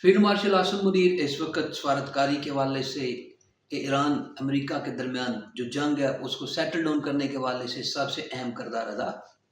Field marshal Asim Munir इस वक्त सफारतकारी के हवाले से ईरान अमेरिका के दरमियान जो जंग है उसको सेटल डाउन करने के हवाले से सबसे अहम किरदार अदा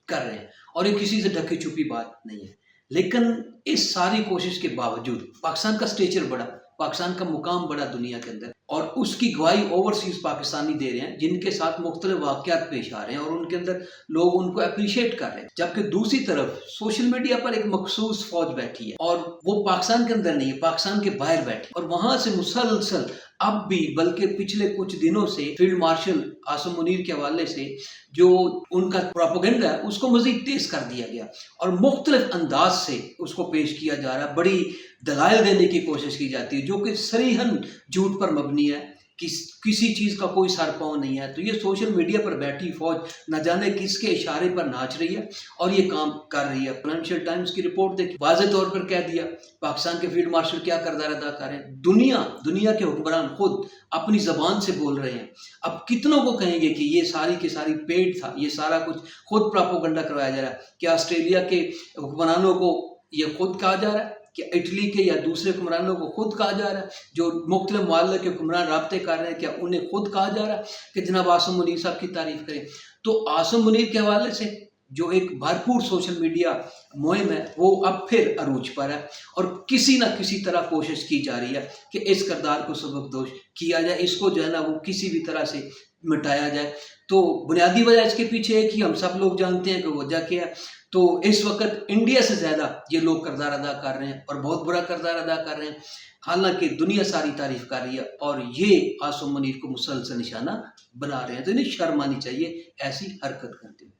कर रहे हैं, और ये किसी से ढकी छुपी बात नहीं है। लेकिन इस सारी कोशिश के बावजूद पाकिस्तान का स्टेचर बड़ा, पाकिस्तान का मुकाम बड़ा दुनिया के अंदर, और उसकी गवाही ओवरसीज पाकिस्तानी दे रहे हैं जिनके साथ मुख्तलिफ वाक़यात पेश आ रहे हैं और उनके अंदर लोग उनको अप्रिशिएट कर रहे हैं। जबकि दूसरी तरफ सोशल मीडिया पर एक मखसूस फौज बैठी है और वो पाकिस्तान के अंदर नहीं है, पाकिस्तान के बाहर बैठी, और वहां से मुसलसल अब भी बल्कि पिछले कुछ दिनों से फील्ड मार्शल आसिम मुनीर के हवाले से जो उनका प्रोपेगेंडा है उसको मजीद तेज कर दिया गया और मुख्तलिफ अंदाज से उसको पेश किया जा रहा है। बड़ी दलाइल देने की कोशिश की जाती है जो कि सरीहन झूठ पर मबनी है, किसी चीज़ का कोई सर पाँव नहीं है। तो ये सोशल मीडिया पर बैठी फौज न जाने किसके इशारे पर नाच रही है और ये काम कर रही है। फाइनेंशियल टाइम्स की रिपोर्ट देखी, वाज़ेह तौर पर कह दिया पाकिस्तान के फील्ड मार्शल क्या किरदार अदा कर रहे हैं। दुनिया के हुक्मरान खुद अपनी ज़बान से बोल रहे हैं। अब कितनों को कहेंगे कि ये सारी की सारी पेड था, ये सारा कुछ खुद प्रोपेगेंडा करवाया जा रहा है। क्या ऑस्ट्रेलिया के हुक्मरानों को ये खुद कहा जा रहा है कि इटली के या दूसरे हुक्मरानों को खुद कहा जा रहा है, जो मुख्तलिफ मुआल्लिक़ के हुक्मरान राब्ते कर रहे हैं, क्या उन्हें खुद कहा जा रहा है कि जनाब आसिम मुनीर साहब की तारीफ करें? तो आसिम मुनीर के हवाले से जो एक भरपूर सोशल मीडिया मुहिम है वो अब फिर अरूज पर है और किसी न किसी तरह कोशिश की जा रही है कि इस किरदार को सबकदोश किया जाए, इसको जो है ना वो किसी भी तरह से मिटाया जाए। तो बुनियादी वजह इसके पीछे है कि हम सब लोग जानते हैं कि वजह क्या है। तो इस वक्त इंडिया से ज़्यादा ये लोग किरदार अदा कर रहे हैं और बहुत बुरा किरदार अदा कर रहे हैं, हालांकि दुनिया सारी तारीफ कर रही है और ये आसिम मुनीर को मुसलसल निशाना बना रहे हैं। तो इन्हें शर्म आनी चाहिए ऐसी हरकत करते हैं।